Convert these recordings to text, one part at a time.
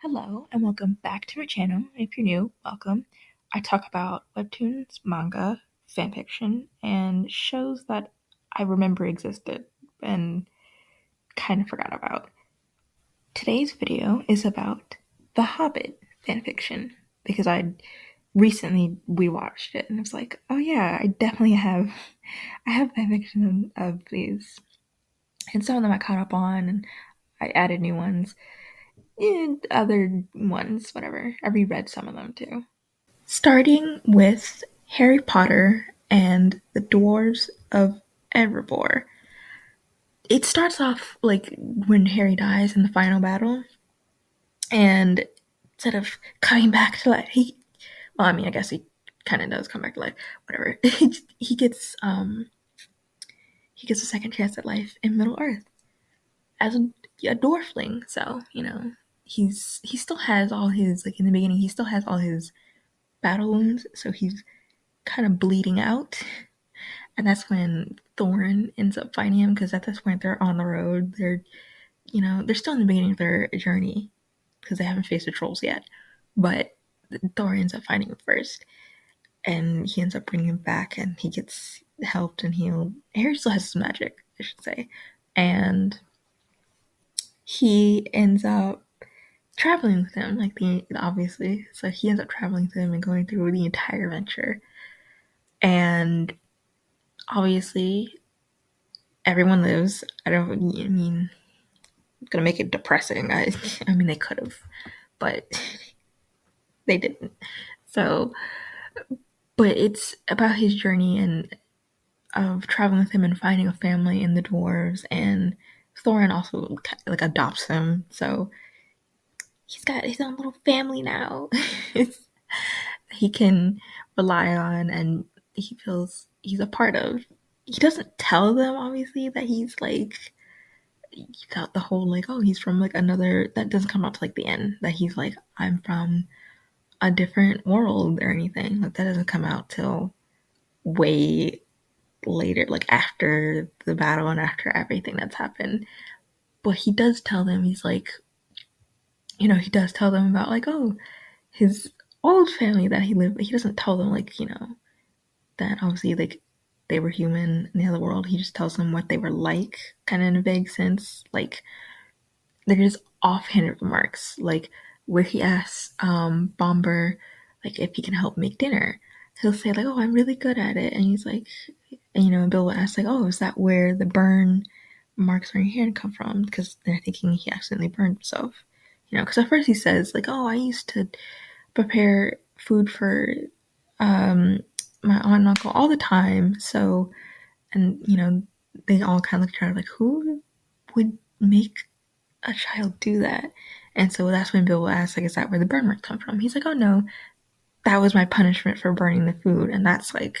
Hello and welcome back to my channel. If you're new, welcome. I talk about webtoons, manga, fanfiction, and shows that I remember existed and kind of forgot about. Today's video is about the Hobbit fanfiction because I recently rewatched it and I was like, oh yeah, I have fanfiction of these. And some of them I caught up on and I added new ones. And other ones, whatever. I reread some of them too. Starting with Harry Potter and the Dwarves of Erabor. It starts off like when Harry dies in the final battle, and instead of coming back to life, I guess he kind of does come back to life. Whatever. he gets he gets a second chance at life in Middle Earth as a dwarfling. So he still has all his, like, in the beginning he still has all his battle wounds, so he's kind of bleeding out. And that's when Thorin ends up finding him, because at this point they're on the road. They're still in the beginning of their journey because they haven't faced the trolls yet. But Thorin ends up finding him first, and he ends up bringing him back, and he gets helped and healed. Harry still has some magic, I should say, and he ends up traveling with him, obviously. So he ends up traveling with him and going through the entire adventure. And obviously, everyone lives. I'm gonna make it depressing. I mean, they could have, but they didn't. So, but it's about his journey and of traveling with him and finding a family in the dwarves. And Thorin also like adopts him, so he's got his own little family now. He can rely on, and he feels he's a part of. He doesn't tell them, obviously, that he's like, the whole like, oh, he's from like another, that doesn't come out to like the end, that he's like, I'm from a different world or anything. Like, that doesn't come out till way later, like after the battle and after everything that's happened. But he does tell them, he's like, he does tell them about like, oh, his old family that he lived with. He doesn't tell them like, that obviously like they were human in the other world. He just tells them what they were like, kind of in a vague sense. Like, they're just offhanded remarks, like where he asks Bomber like if he can help make dinner. He'll say like, oh, I'm really good at it, and he's like, and Bill will ask like, oh, is that where the burn marks on your hand come from? Because they're thinking he accidentally burned himself. Because at first he says like, oh, I used to prepare food for my aunt and uncle all the time. So, and they all kind of look at her like, who would make a child do that? And so that's when Bill will ask, like, is that where the burn marks come from? He's like, oh no, that was my punishment for burning the food. And that's like,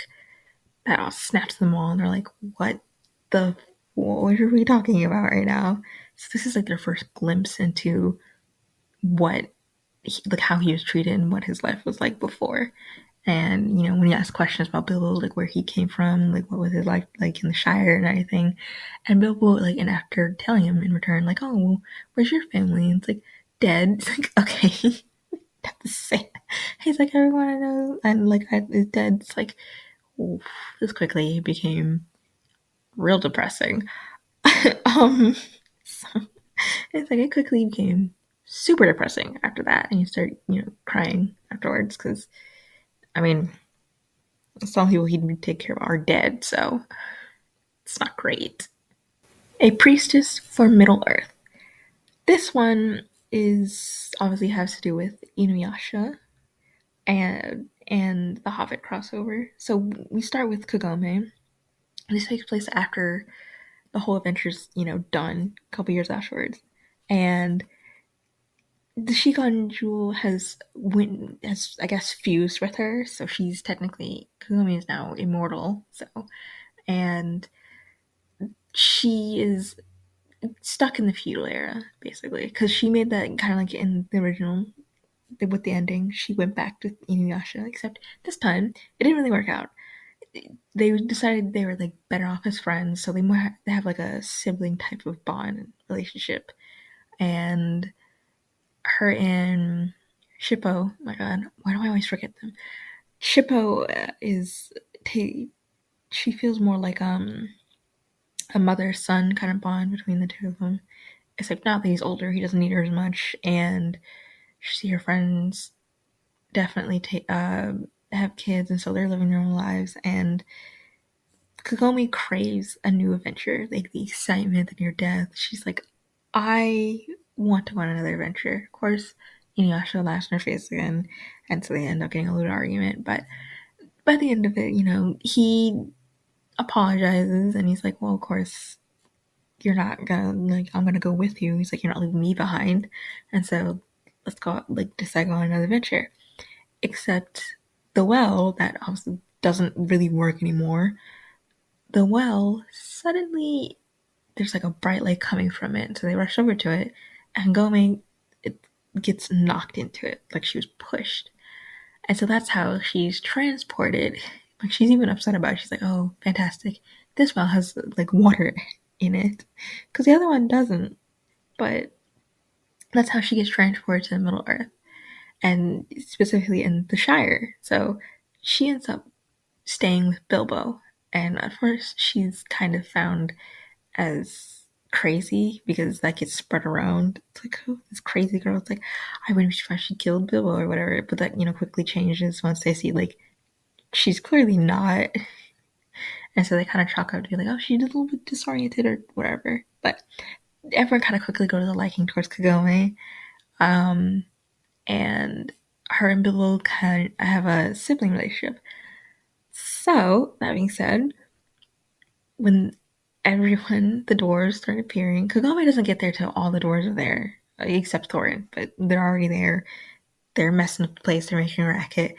that all snaps them all, and they're like, what are we talking about right now? So this is like their first glimpse into like how he was treated and what his life was like before. And when he asked questions about Bilbo, like where he came from, like what was his life like in the Shire and everything, and Bilbo, like, and after telling him in return, like, oh, well, where's your family? And it's like, dead. It's like, okay, have to say. He's like, everyone I know and like is dead. It's like, oof, this quickly became real depressing. So it's like it quickly became super depressing after that, and you start crying afterwards because I mean, some people he'd take care of are dead, so it's not great. A priestess for Middle Earth. This one is obviously has to do with Inuyasha and the Hobbit crossover. So we start with Kagome. This takes place after the whole adventure's done, a couple years afterwards, and the Shigan jewel has I guess fused with her, so she's technically, Kagome is now immortal. So, and she is stuck in the feudal era basically, because she made that kind of like in the original, with the ending. She went back to Inuyasha, except this time it didn't really work out. They decided they were like better off as friends, so they have like a sibling type of bond and relationship. And her and Shippo. Oh my god, why do I always forget them? Shippo is she feels more like a mother son kind of bond between the two of them. Except now that he's older, he doesn't need her as much, and she her friends definitely have kids, and so they're living their own lives. And Kagome craves a new adventure, like the excitement, the near death. She's like, I want to go on another adventure. Of course, Inuyasha laughs in her face again, and so they end up getting a little argument. But by the end of it, he apologizes and he's like, well, of course, you're not gonna, like, I'm gonna go with you. He's like, you're not leaving me behind. And so let's go, like, decide on another adventure. Except the well, that obviously doesn't really work anymore. The well, suddenly there's like a bright light coming from it. So they rush over to it, and Gome, it gets knocked into it, like she was pushed. And so that's how she's transported. Like, she's even upset about it. She's like, oh, fantastic. This well has like water in it. Because the other one doesn't. But that's how she gets transported to the Middle Earth. And specifically in the Shire. So she ends up staying with Bilbo. And at first, she's kind of found as crazy because that gets spread around. It's like, oh, this crazy girl. It's like, I wouldn't be surprised she killed Bilbo or whatever. But that, quickly changes once they see, like, she's clearly not. And so they kind of chalk up to be like, oh, she's a little bit disoriented or whatever. But everyone kind of quickly goes to liking towards Kagome. And her and Bilbo kind of have a sibling relationship. So, that being said, when the dwarves start appearing, Kagome doesn't get there till all the dwarves are there, except Thorin, but they're already there. They're messing up the place, they're making a racket.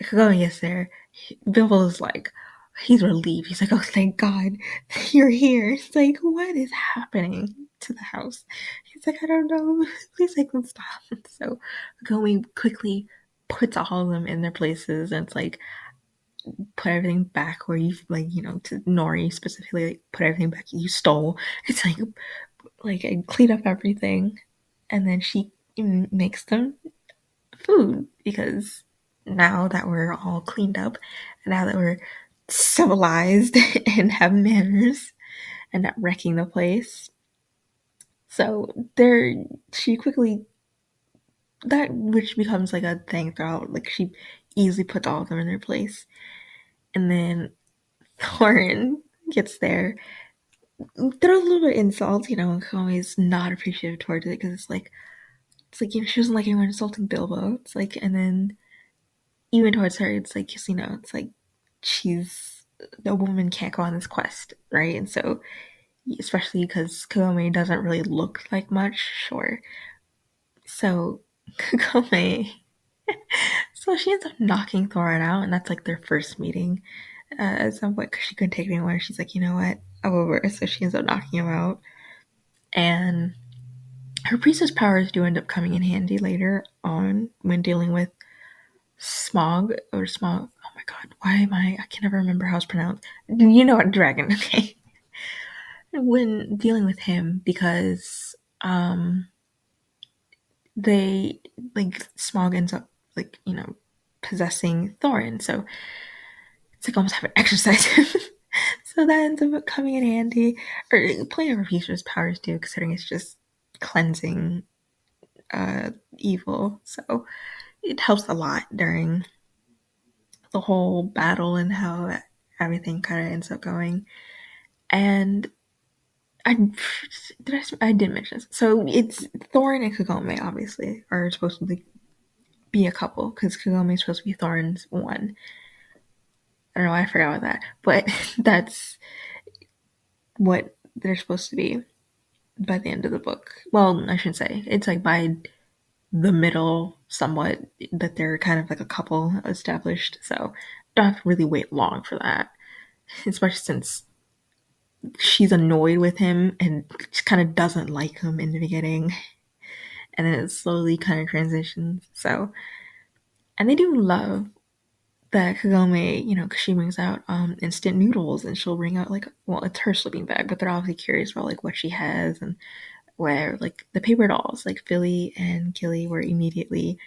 Kagome gets there. Bilbo's like, he's relieved. He's like, oh, thank God you're here. It's like, what is happening to the house? He's like, I don't know. Please make them stop. So Kagome quickly puts all of them in their places, and it's like, put everything back where you, like, to Nori specifically, like, put everything back you stole. It's like I clean up everything, and then she makes them food because now that we're all cleaned up, and now that we're civilized and have manners and not wrecking the place, so there she quickly, that which becomes like a thing throughout, like she easily puts all of them in their place. And then Thorin gets there, throws a little bit of insult, and always not appreciative towards it because it's like she doesn't like anyone insulting Bilbo. It's like, and then even towards her, it's like, it's like she's the woman can't go on this quest, right? And so, especially because Kagome doesn't really look like much, sure. So Kagome, so she ends up knocking Thorin out, and that's like their first meeting. At some point, because she couldn't take it anymore, she's like, you know what, I'm over. So she ends up knocking him out, and her priestess powers do end up coming in handy later on when dealing with Smog. Oh my god, why am I can never remember how it's pronounced. You know what, dragon, okay. When dealing with him, because they, like, Smog ends up, like, possessing Thorin, so it's like almost having exercise him. So that ends up coming in handy, or playing over Future's powers do, considering it's just cleansing evil. So it helps a lot during the whole battle and how everything kind of ends up going. And I did mention this. So it's Thorin and Kagome obviously are supposed to be a couple because Kagome is supposed to be Thorin's one. I don't know why I forgot about that, but that's what they're supposed to be by the end of the book. Well, I shouldn't say. It's like by the middle, somewhat, that they're kind of like a couple established. So don't have to really wait long for that, especially since she's annoyed with him and kind of doesn't like him in the beginning, and then it slowly kind of transitions. So, and they do love that Kagome, because she brings out instant noodles, and she'll bring out, like, well, it's her sleeping bag, but they're obviously curious about, like, what she has, and where like the paper dolls, like Philly and Killy were immediately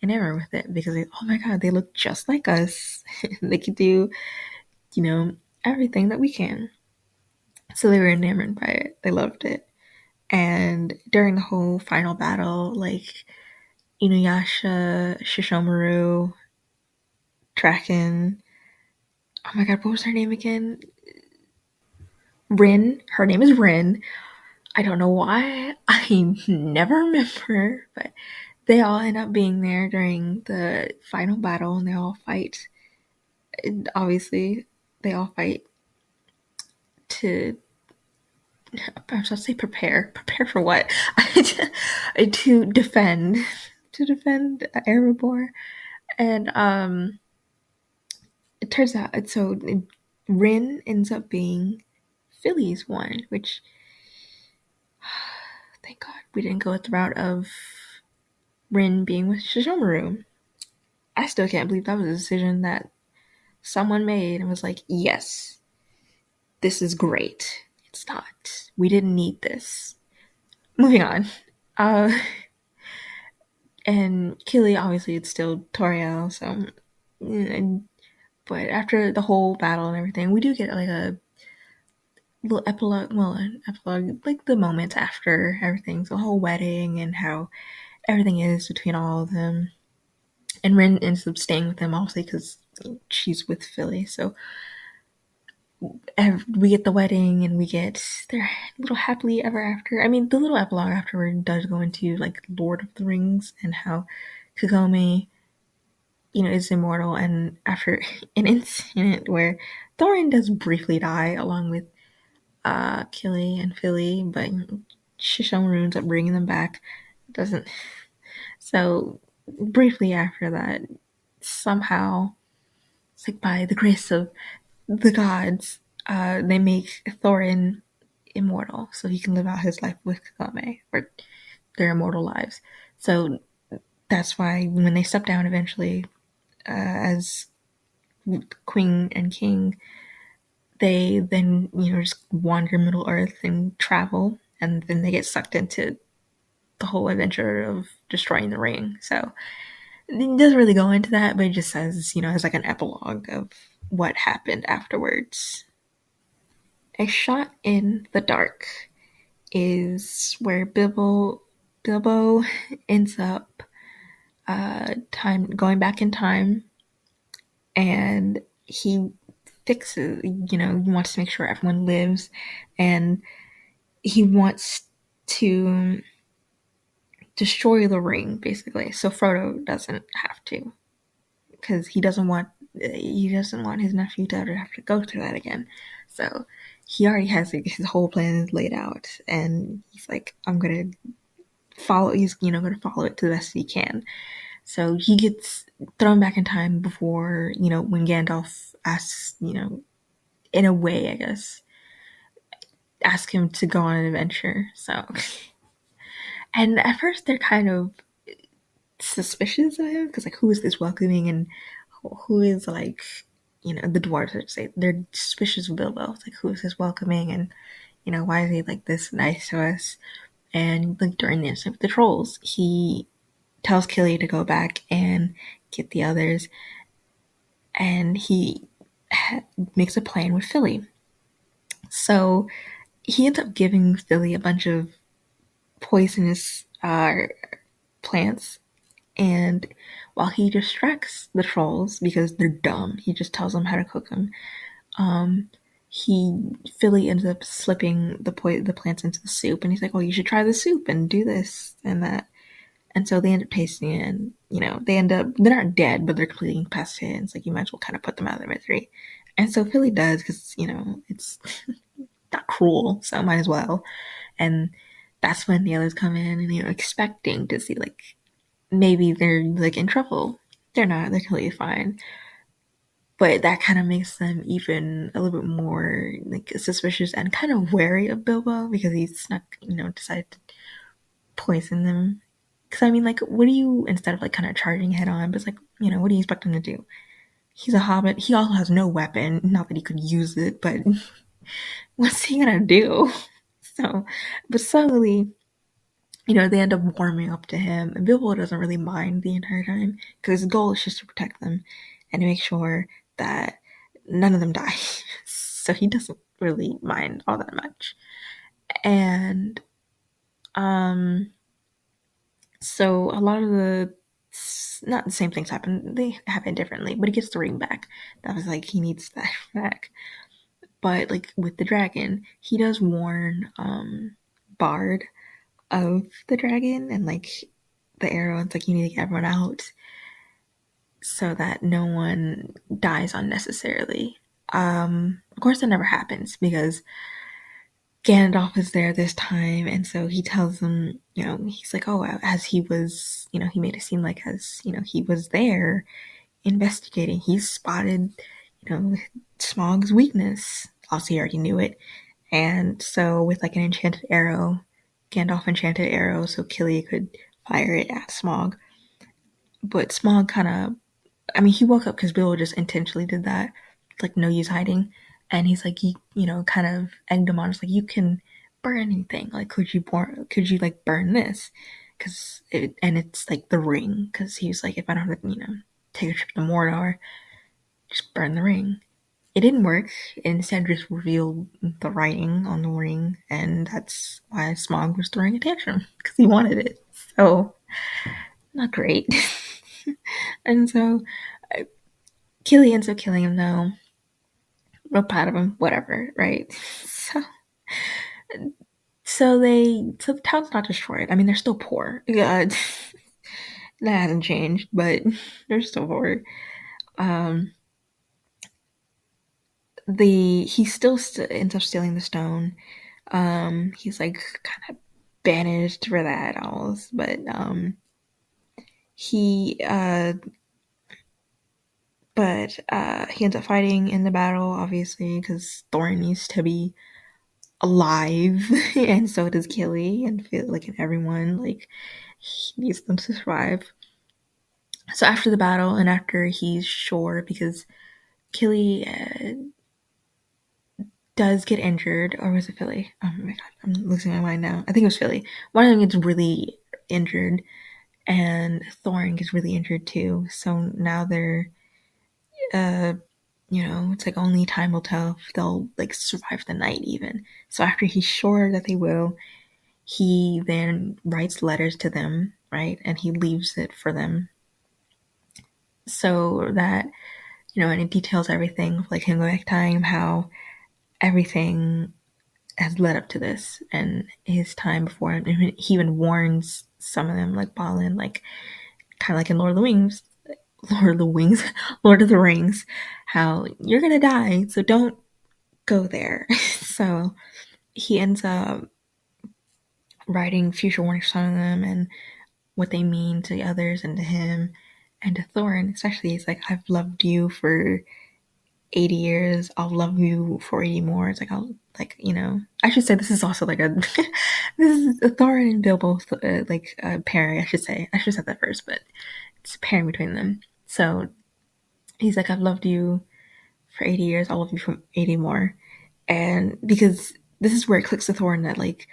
enamored with it because they, oh my god, they look just like us. They could do, you know, everything that we can. So they were enamored by it. They loved it. And during the whole final battle, like Inuyasha, Shishomaru, Draken, oh my god, what was her name again? Rin. Her name is Rin. I don't know why. I never remember, but they all end up being there during the final battle and they all fight. And obviously, they all fight to, I'm supposed to say prepare. Prepare for what? To defend. To defend Erabor. And it turns out, so Rin ends up being Philly's one, which, thank God we didn't go the route of Rin being with Shishomaru. I still can't believe that was a decision that someone made and was like, yes, this is great. It's not. We didn't need this. Moving on. Uh, and Killy, obviously, it's still Toriel, so. But after the whole battle and everything, we do get like a little epilogue. Well, an epilogue, like the moments after everything, so the whole wedding and how everything is between all of them. And Rin ends up staying with them, obviously, because she's with Philly. So we get the wedding and we get their little happily ever after. I mean, the little epilogue afterward does go into like Lord of the Rings and how Kagome, is immortal. And after an incident where Thorin does briefly die along with Killy and Philly, but Shishomaru ends up bringing them back. Doesn't. So briefly after that, somehow, it's like by the grace of the gods, they make Thorin immortal, so he can live out his life with Kagome, or their immortal lives. So that's why when they step down eventually, as queen and king, they then just wander Middle Earth and travel, and then they get sucked into the whole adventure of destroying the ring. So it doesn't really go into that, but it just says, as like an epilogue of what happened afterwards. A Shot in the Dark is where Bilbo ends up time going back in time, and he fixes, he wants to make sure everyone lives, and he wants to destroy the ring, basically, so Frodo doesn't have to, because he doesn't want his nephew to ever have to go through that again. So he already has his whole plan laid out, and he's like, I'm gonna follow. He's gonna follow it to the best he can. So he gets thrown back in time before when Gandalf asks, in a way, I guess, ask him to go on an adventure. So, and at first they're kind of suspicious of him because like, who is this welcoming, and who is like, the dwarves would say they're suspicious of Bilbo. It's like, who is this welcoming, and why is he like this nice to us? And like during the incident with the trolls, he tells Killy to go back and get the others, and he makes a plan with Philly. So he ends up giving Philly a bunch of poisonous plants, and while he distracts the trolls because they're dumb, he just tells them how to cook them. Um, Philly ends up slipping the plants into the soup, and he's like, "Oh, you should try the soup and do this and that." And so they end up tasting it, and they're not dead, but they're completely incapacitated. It's like you might as well kind of put them out of their misery. And so Philly does because it's not cruel, so might as well. And that's when the others come in and expecting to see like maybe they're like in trouble. They're not. They're completely fine. But that kind of makes them even a little bit more like suspicious and kind of wary of Bilbo because he's not, decided to poison them. Because I mean, like, what do you, instead of like kind of charging head on, but it's like, what do you expect him to do? He's a hobbit. He also has no weapon. Not that he could use it, but what's he gonna do? So, but slowly they end up warming up to him, and Bilbo doesn't really mind the entire time because his goal is just to protect them and to make sure that none of them die. So he doesn't really mind all that much. And um, so a lot of the not the same things happen. They happen differently, but he gets the ring back. That was like he needs that back. But like with the dragon, he does warn Bard of the dragon and like the arrow. It's like you need to get everyone out so that no one dies unnecessarily. Of course, that never happens because Gandalf is there this time, and so he tells them, he's like, oh, as he was, he made it seem like as he was there investigating, he spotted, Smaug's weakness. Also, he already knew it, and so with like an enchanted arrow, Gandalf enchanted arrow, so Killy could fire it at Smaug. But Smaug kind of, he woke up because Bill just intentionally did that, like no use hiding, and he's like, kind of egged him on. It's like you can burn anything. Like, could you like burn this? And it's like the ring. Because he was like, if I don't have to, take a trip to Mordor, just burn the ring. It didn't work. It instead just revealed the writing on the ring, and that's why Smaug was throwing a tantrum because he wanted it. So not great. And so Killy ends up killing him though. Real proud of him, whatever, right? So so the town's not destroyed. They're still poor. Yeah, that hasn't changed, but they're still poor. Um he still ends up stealing the stone. He's like kind of banished for that almost, but he he ends up fighting in the battle, obviously, because Thorin needs to be alive, and so does Killy, and feel like everyone like he needs them to survive. So after the battle, and after he's sure, because Killy does get injured, or was it Philly? Oh my god, I'm losing my mind now. I think it was Philly. One of them gets really injured, and Thorin gets really injured too. So now they're uh it's like only time will tell if they'll like survive the night even. So after he's sure that they will, he then writes letters to them, right? And he leaves it for them so that, and it details everything, like him going back time, how everything has led up to this and his time before him. And he even warns some of them, like Balin, like kind of like in Lord of the Rings, how you're gonna die, so don't go there. So he ends up writing future warnings to some of them and what they mean to others and to him and to Thorin, especially. He's like, I've loved you for 80 years. I'll love you for 80 more. It's like, I should say this is also like this is a Thorin and Bilbo, pairing, I should say. I should have said that first, but it's a pairing between them. So he's like, I've loved you for 80 years. I'll love you for 80 more. And because this is where it clicks to Thorin that, like,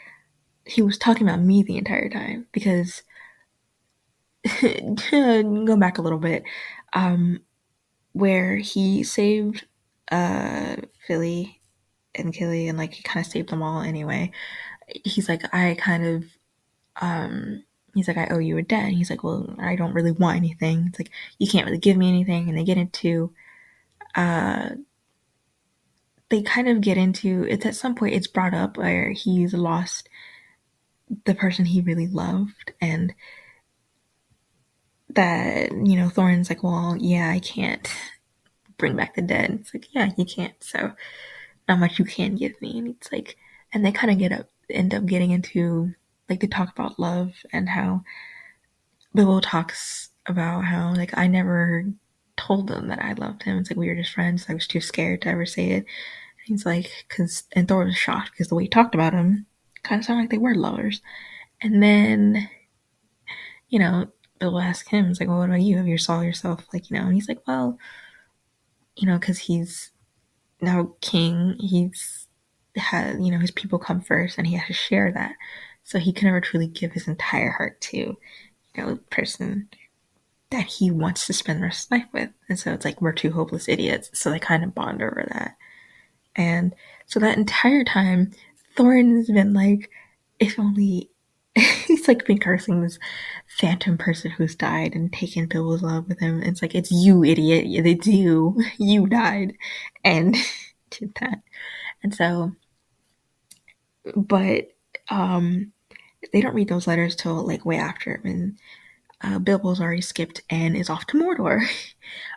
he was talking about me the entire time because go back a little bit, where he saved Philly and Killy and like he kind of saved them all anyway. He's like, he's like, I owe you a debt. And he's like, well, I don't really want anything. It's like, you can't really give me anything. And uh they kind of get into it's at some point it's brought up where he's lost the person he really loved, and that, Thorin's like, well, yeah, I can't bring back the dead. It's like, yeah, you can't, so not much you can give me. And it's like, and they kind of end up getting into, like, they talk about love and how Bilbo talks about how, like, I never told them that I loved him. It's like, we were just friends. I was too scared to ever say it. And he's like, and Thor was shocked because the way he talked about him kind of sounded like they were lovers. And then, Bilbo asked him, it's like, well, what about you? Have you saw yourself, like, and he's like, well, because he's now king, he's had, his people come first and he has to share that. So he can never truly give his entire heart to, the person that he wants to spend the rest of his life with. And so it's like we're two hopeless idiots. So they kind of bond over that. And so that entire time, Thorin has been like, if only he's like been cursing this phantom person who's died and taken Bilbo's love with him. It's like, it's you, idiot. It's you. You died and did that. And so, but they don't read those letters till like way after when Bilbo's already skipped and is off to Mordor.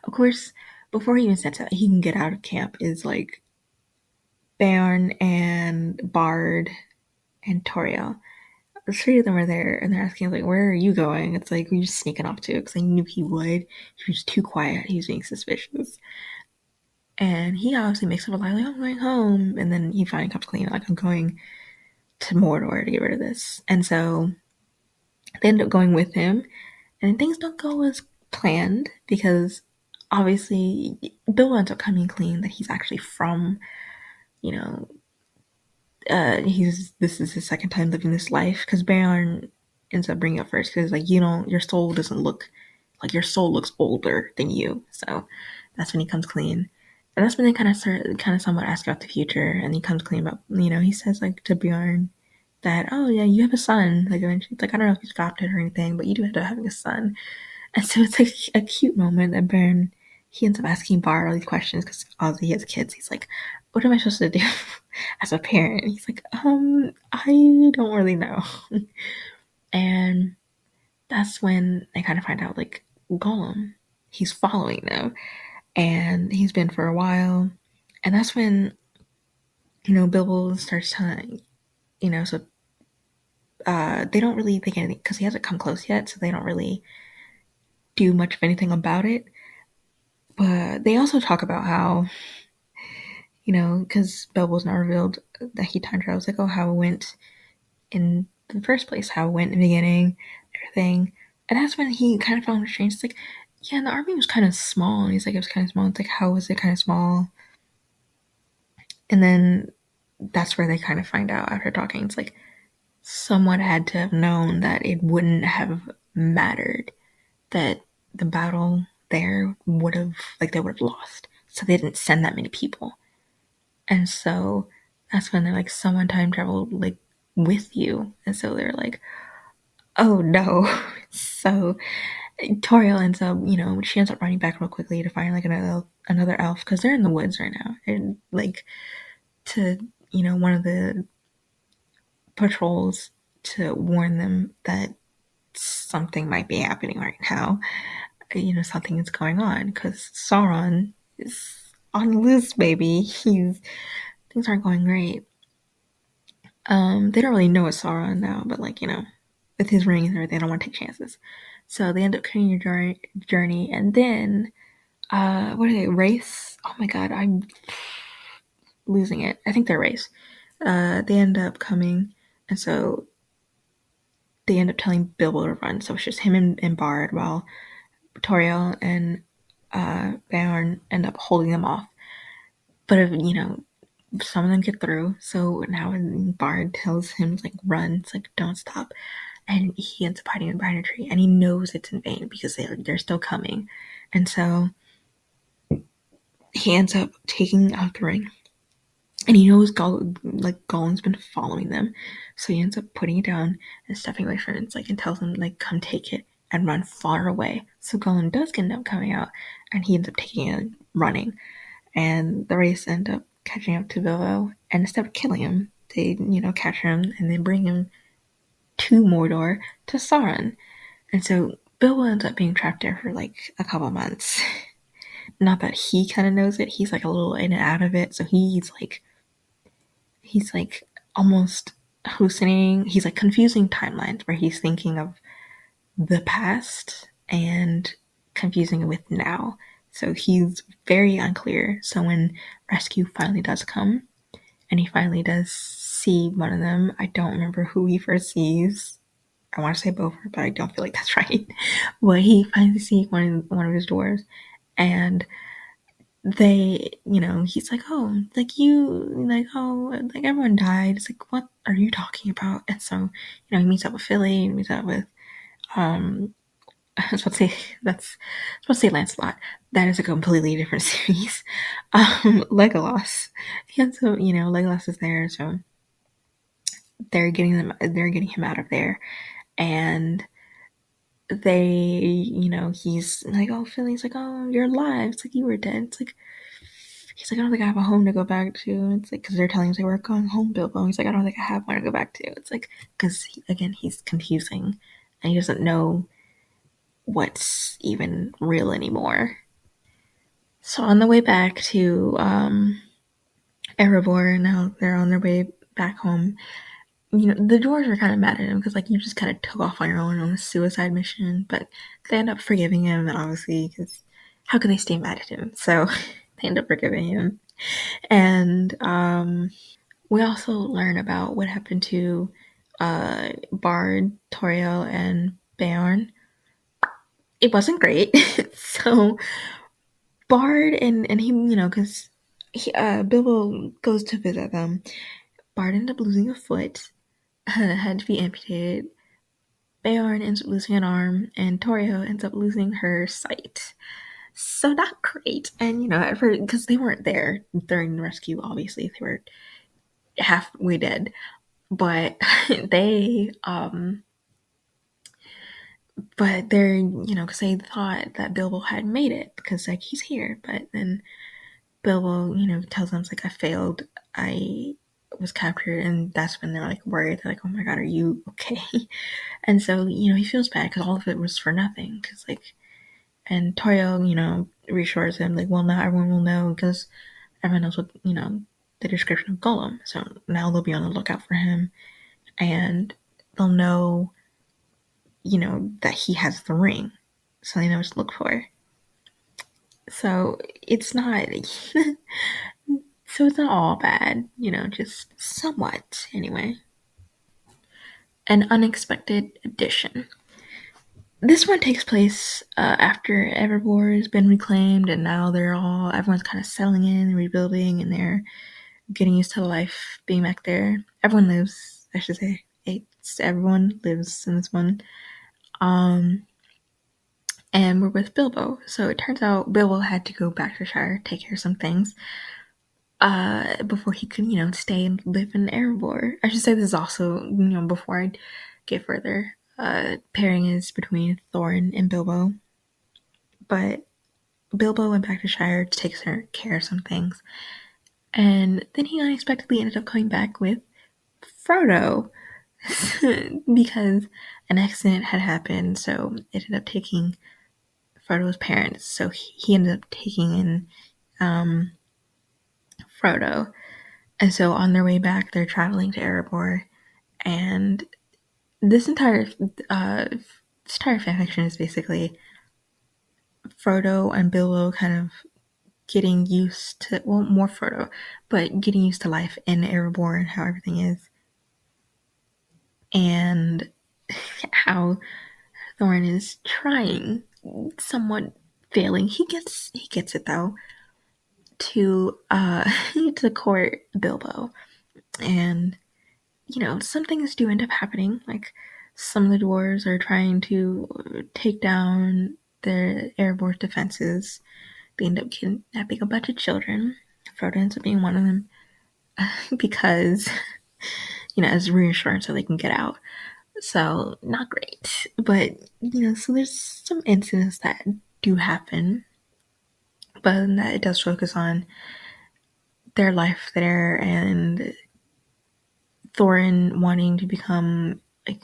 Of course, before he even sets out, he can get out of camp is like Beorn and Bard and Toriel. The three of them are there and they're asking like, where are you going? It's like, we're just sneaking off too because I knew he would. He was too quiet. He was being suspicious. And he obviously makes up a lie like, I'm going home. And then he finally comes clean like, I'm going to Mordor to get rid of this. And so they end up going with him. And things don't go as planned because obviously Bill ends up coming clean that he's actually from, you know, this is his second time living this life because Beorn ends up bringing it first because like your soul doesn't look like your soul looks older than you, so that's when he comes clean, and that's when they kind of somewhat ask about the future, and he comes clean about he says like to Bjorn that oh yeah you have a son like eventually it's like I don't know if he's adopted or anything but you do end up having a son, and so it's like a cute moment that Bjorn he ends up asking Bard all these questions because obviously he has kids. He's like, what am I supposed to do as a parent? And he's like, I don't really know. And that's when they kind of find out, like, Gollum, he's following them. And he's been for a while. And that's when, Bilbo starts telling, so they don't really think anything, because he hasn't come close yet, so they don't really do much of anything about it. But they also talk about how because Bilbo's not revealed that he time travels, like, oh, how it went in the first place, how it went in the beginning, everything. And that's when he kind of found it strange. It's like, yeah, the army was kind of small. And he's like, it was kind of small. It's like, how was it kind of small? And then that's where they kind of find out after talking. It's like, someone had to have known that it wouldn't have mattered, that the battle there would have, like, they would have lost. So they didn't send that many people. And so that's when they're like, someone time traveled like with you. And so they're like, oh no. So Toriel ends up, she ends up running back real quickly to find like another elf because they're in the woods right now. And like to, one of the patrols to warn them that something might be happening right now. Something is going on because Sauron is on the loose, baby. Things aren't going great. They don't really know it's Sauron now, but like, with his ring and everything, they don't want to take chances. So they end up continuing your journey, and then, what are they, race? Oh my god, I'm losing it. I think they're race. They end up coming, and so they end up telling Bilbo to run. So it's just him and Bard, while Toriel and Beorn end up holding them off. But if, some of them get through. So now when Bard tells him like run, it's like don't stop, and he ends up hiding behind a tree, and he knows it's in vain because they're still coming, and so he ends up taking out the ring, and he knows Gollum's been following them, so he ends up putting it down and stepping away from it. It's like and tells him like come take it and run far away. So Gollum does end up coming out, and he ends up taking it and running, and the race end up catching up to Bilbo, and instead of killing him, they capture him and they bring him to Mordor to Sauron. And so Bilbo ends up being trapped there for like a couple months. Not that he kind of knows it, he's like a little in and out of it, so he's like almost hallucinating. He's like confusing timelines where he's thinking of the past and confusing it with now. So he's very unclear. So when rescue finally does come, and he finally does see one of them, I don't remember who he first sees. I want to say Beaufort, but I don't feel like that's right. But he finally sees one of his dwarves, and they, he's like, oh, like you, like, oh, like everyone died. It's like, what are you talking about? And so, he meets up with Philly, and meets up with, um, I was about to say, Lancelot. That is a completely different series. Legolas. And so, Legolas is there, so they're getting him out of there. And they, he's like, oh, Philly's like, oh, you're alive. It's like, you were dead. It's like, he's like, I don't think I have a home to go back to. It's like, because they're telling him, like, we're going home, Bilbo. He's like, I don't think I have one to go back to. It's like, because, again, he's confusing. And he doesn't know what's even real anymore. So on the way back to Erabor, now they're on their way back home. The dwarves are kind of mad at him because, like, you just kind of took off on your own on a suicide mission, but they end up forgiving him, obviously, because how could they stay mad at him? So they end up forgiving him. And we also learn about what happened to Bard, Toriel, and Beorn. It wasn't great. So Bard and he, because Bilbo goes to visit them. Bard ended up losing a foot, had to be amputated. Beorn ends up losing an arm, and Toriel ends up losing her sight. So not great. And at first, because they weren't there during the rescue, obviously they were halfway dead, but they but they're because they thought that Bilbo had made it because, like, he's here, but then Bilbo tells them, it's like, I failed, I was captured. And that's when they're like worried. They're like, oh my god, are you okay? And so he feels bad because all of it was for nothing, because, like, and Toriel reassures him, like, well, now everyone will know, because everyone knows what the description of Gollum, so now they'll be on the lookout for him, and they'll know that he has the ring, so they know what to look for. So it's not it's not all bad, just somewhat anyway. An unexpected addition. This one takes place after Erabor has been reclaimed, and now everyone's kind of settling in, rebuilding, and they're getting used to life being back there. Everyone lives, I should say. Everyone lives in this one. And we're with Bilbo. So it turns out Bilbo had to go back to Shire, take care of some things, before he could, stay and live in Erabor. I should say this is also, before I get further, pairing is between Thorin and Bilbo. But Bilbo went back to Shire to take care of some things. And then he unexpectedly ended up coming back with Frodo. Because an accident had happened, so it ended up taking Frodo's parents. So he ended up taking in Frodo. And so on their way back, they're traveling to Erabor. And this entire fanfiction is basically Frodo and Bilbo kind of getting used to, well, more Frodo, but getting used to life in Erabor and how everything is. And how Thorin is trying, somewhat failing. He gets it though, to to court Bilbo. And some things do end up happening. Like, some of the dwarves are trying to take down the Erebor's defenses. They end up kidnapping a bunch of children. Frodo ends up being one of them because, as reassurance so they can get out. So, not great. But, so there's some incidents that do happen, but that it does focus on their life there and Thorin wanting to become, like,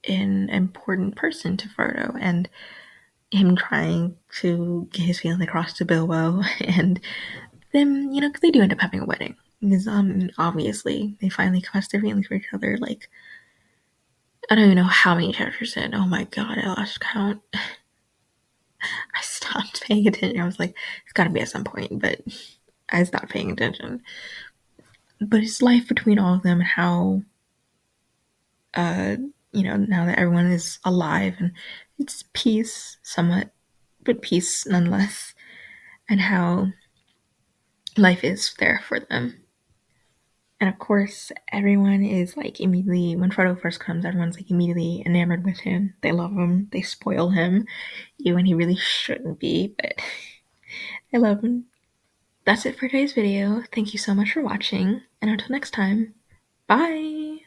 an important person to Frodo, and him trying to get his feelings across to Bilbo, and them, because they do end up having a wedding. Because, obviously, they finally cross their feelings for each other. Like, I don't even know how many chapters in. Oh my god, I lost count. I stopped paying attention. I was like, it's gotta be at some point, but I stopped paying attention. But it's life between all of them, and how, now that everyone is alive, and it's peace, somewhat, but peace nonetheless. and how life is there for them. And of course, everyone is like immediately, when Frodo first comes, everyone's like immediately enamored with him. They love him, they spoil him, even when he really shouldn't be, but they love him. That's it for today's video. Thank you so much for watching, and until next time, bye!